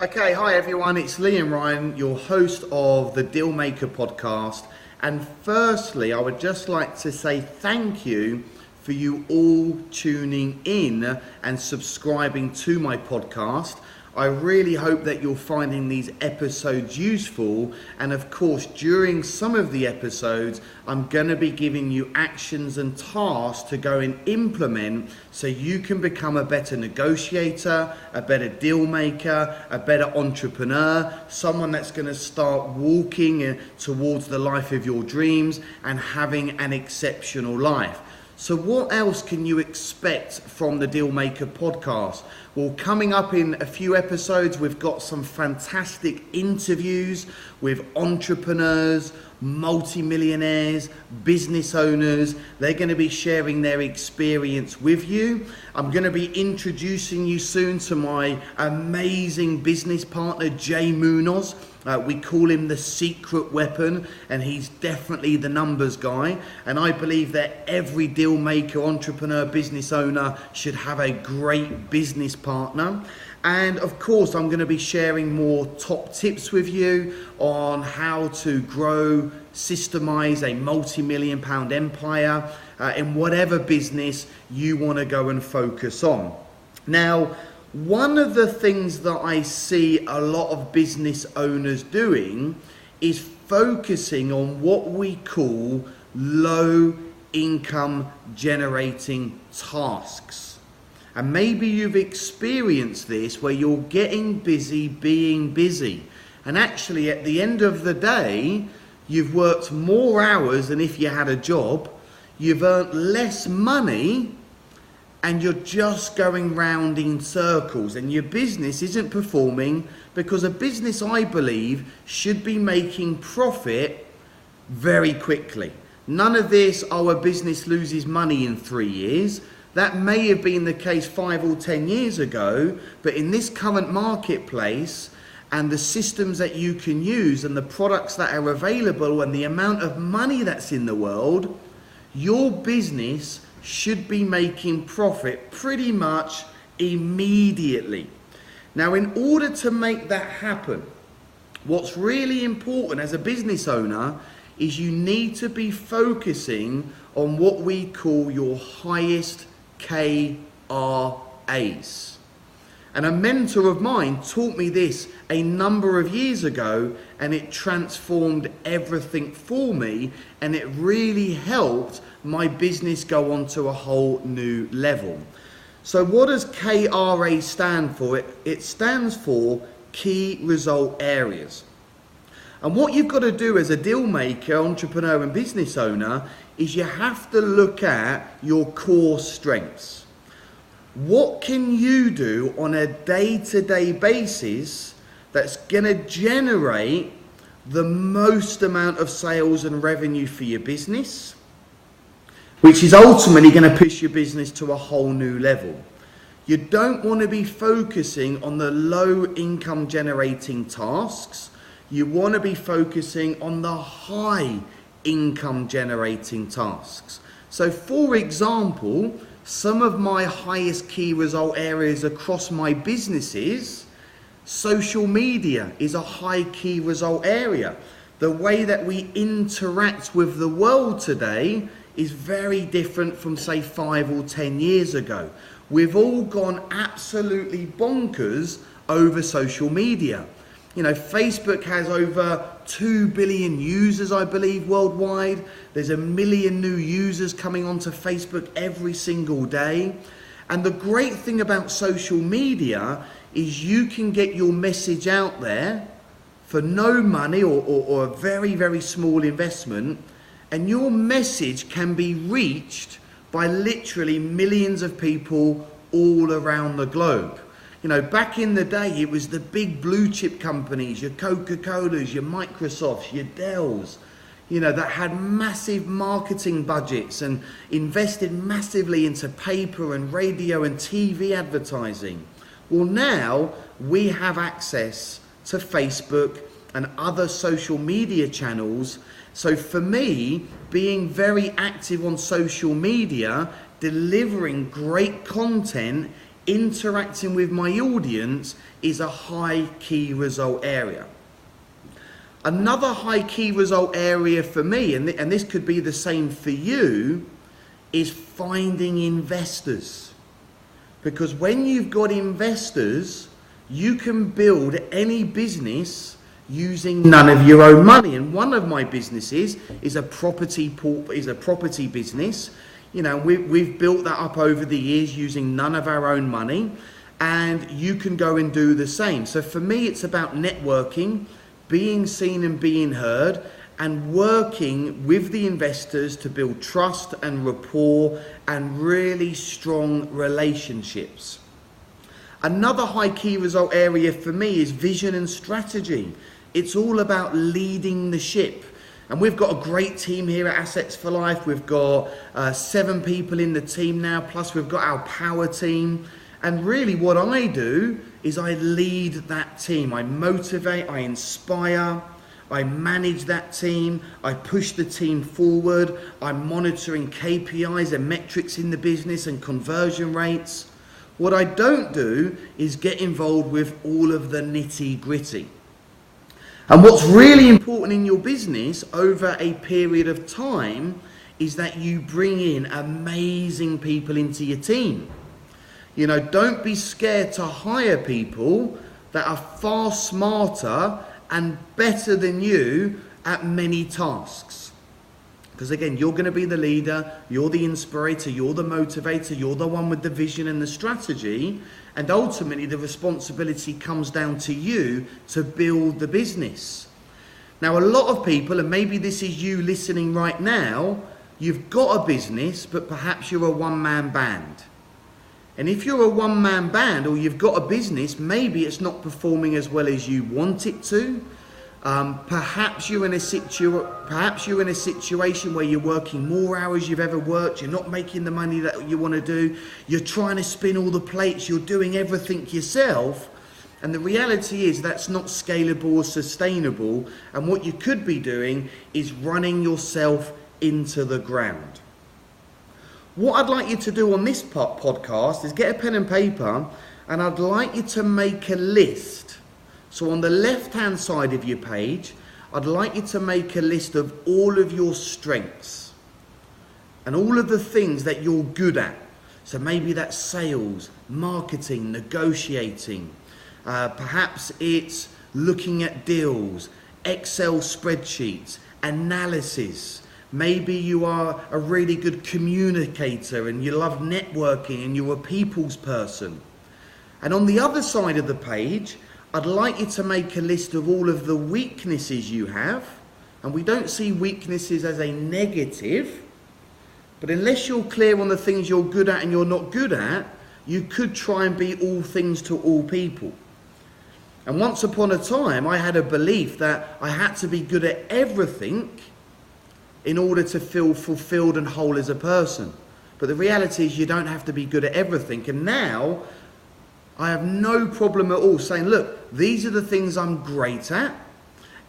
Okay, hi everyone, it's Liam Ryan, your host of the Dealmaker podcast. And firstly, I would just like to say thank you for you all tuning in and subscribing to my podcast. I really hope that you're finding these episodes useful, and of course during some of the episodes I'm going to be giving you actions and tasks to go and implement so you can become a better negotiator, a better deal maker, a better entrepreneur, someone that's going to start walking towards the life of your dreams and having an exceptional life. So what else can you expect from the Dealmaker podcast? Well, coming up in a few episodes, we've got some fantastic interviews with entrepreneurs, multi-millionaires, business owners. They're going to be sharing their experience with you. I'm going to be introducing you soon to my amazing business partner, Jay Munoz. We call him the secret weapon, and he's definitely the numbers guy. And I believe that every deal maker, entrepreneur, business owner should have a great business partner. And of course, I'm going to be sharing more top tips with you on how to grow, systemize a multi-million pound empire in whatever business you want to go and focus on. Now, one of the things that I see a lot of business owners doing is focusing on what we call low income generating tasks. And maybe you've experienced this where you're getting busy being busy. And actually at the end of the day, you've worked more hours than if you had a job, you've earned less money, and you're just going round in circles, and your business isn't performing, because a business, I believe, should be making profit very quickly. None of this, a business loses money in 3 years. That may have been the case 5 or 10 years ago, but in this current marketplace and the systems that you can use and the products that are available and the amount of money that's in the world, your business should be making profit pretty much immediately. Now, in order to make that happen, what's really important as a business owner is you need to be focusing on what we call your highest KRAs. And a mentor of mine taught me this a number of years ago, and it transformed everything for me, and it really helped my business go on to a whole new level. So what does KRA stand for? It stands for key result areas. And what you've got to do as a deal maker, entrepreneur and business owner is you have to look at your core strengths. What can you do on a day-to-day basis that's going to generate the most amount of sales and revenue for your business, which is ultimately going to push your business to a whole new level? You don't want to be focusing on the low income generating tasks. You want to be focusing on the high income generating tasks. So for example, some of my highest key result areas across my businesses, social media is a high key result area. The way that we interact with the world today is very different from say 5 or 10 years ago. We've all gone absolutely bonkers over social media. You know, Facebook has over 2 billion users, I believe, worldwide. There's 1 million new users coming onto Facebook every single day. And the great thing about social media is you can get your message out there for no money or a very, very small investment, and your message can be reached by literally millions of people all around the globe. You know, back in the day, it was the big blue chip companies, your Coca-Colas, your Microsofts, your Dells, you know, that had massive marketing budgets and invested massively into paper and radio and TV advertising. Well, now we have access to Facebook and other social media channels. So for me, being very active on social media, delivering great content interacting with my audience is a high key result area. Another high key result area for me, and this could be the same for you, is finding investors. Because when you've got investors, you can build any business using none of your own money. And one of my businesses is a property business. You know, we've built that up over the years using none of our own money, and you can go and do the same. So for me, it's about networking, being seen and being heard, and working with the investors to build trust and rapport and really strong relationships. Another high key result area for me is vision and strategy. It's all about leading the ship. And we've got a great team here at Assets for Life. We've got 7 people in the team now, plus we've got our power team. And really what I do is I lead that team. I motivate, I inspire, I manage that team, I push the team forward, I'm monitoring KPIs and metrics in the business and conversion rates. What I don't do is get involved with all of the nitty gritty. And what's really important in your business over a period of time is that you bring in amazing people into your team. You know, don't be scared to hire people that are far smarter and better than you at many tasks. Because again, you're going to be the leader, you're the inspirator, you're the motivator, you're the one with the vision and the strategy, and ultimately the responsibility comes down to you to build the business. Now, a lot of people, and maybe this is you listening right now, you've got a business, but perhaps you're a one-man band. And if you're a one-man band or you've got a business, maybe it's not performing as well as you want it to. Perhaps you're in a situation where you're working more hours you've ever worked, you're not making the money that you want to do, you're trying to spin all the plates, you're doing everything yourself, and the reality is that's not scalable or sustainable, and what you could be doing is running yourself into the ground. What I'd like you to do on this podcast is get a pen and paper, and I'd like you to make a list. So on the left-hand side of your page, I'd like you to make a list of all of your strengths and all of the things that you're good at. So maybe that's sales, marketing, negotiating. Perhaps it's looking at deals, Excel spreadsheets, analysis. Maybe you are a really good communicator and you love networking and you're a people's person. And on the other side of the page, I'd like you to make a list of all of the weaknesses you have. And we don't see weaknesses as a negative, but unless you're clear on the things you're good at and you're not good at, you could try and be all things to all people. And once upon a time, I had a belief that I had to be good at everything in order to feel fulfilled and whole as a person. But the reality is you don't have to be good at everything. And now I have no problem at all saying, look, these are the things I'm great at,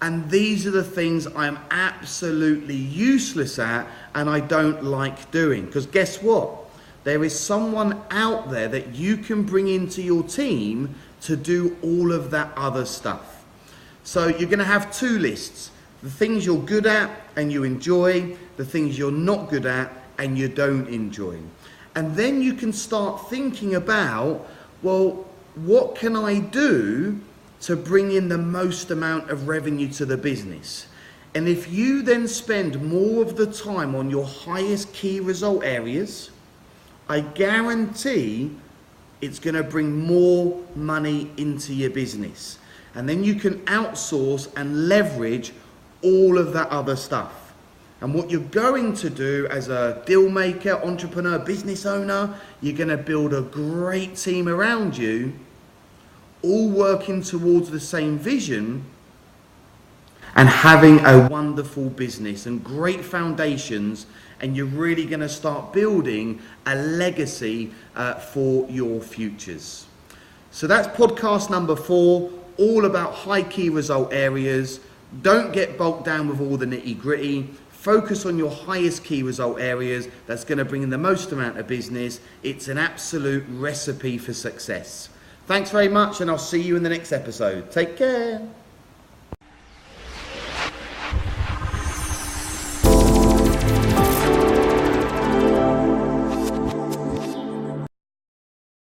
and these are the things I'm absolutely useless at and I don't like doing. Because guess what? There is someone out there that you can bring into your team to do all of that other stuff. So you're going to have 2 lists. The things you're good at and you enjoy, the things you're not good at and you don't enjoy. And then you can start thinking about, well, what can I do to bring in the most amount of revenue to the business? And if you then spend more of the time on your highest key result areas, I guarantee it's going to bring more money into your business. And then you can outsource and leverage all of that other stuff. And what you're going to do as a deal maker, entrepreneur, business owner, you're going to build a great team around you, all working towards the same vision and having a wonderful business and great foundations, and you're really going to start building a legacy for your futures. So that's podcast number 4, all about high key result areas. Don't get bogged down with all the nitty gritty. Focus on your highest key result areas that's going to bring in the most amount of business. It's an absolute recipe for success. Thanks very much, and I'll see you in the next episode. Take care.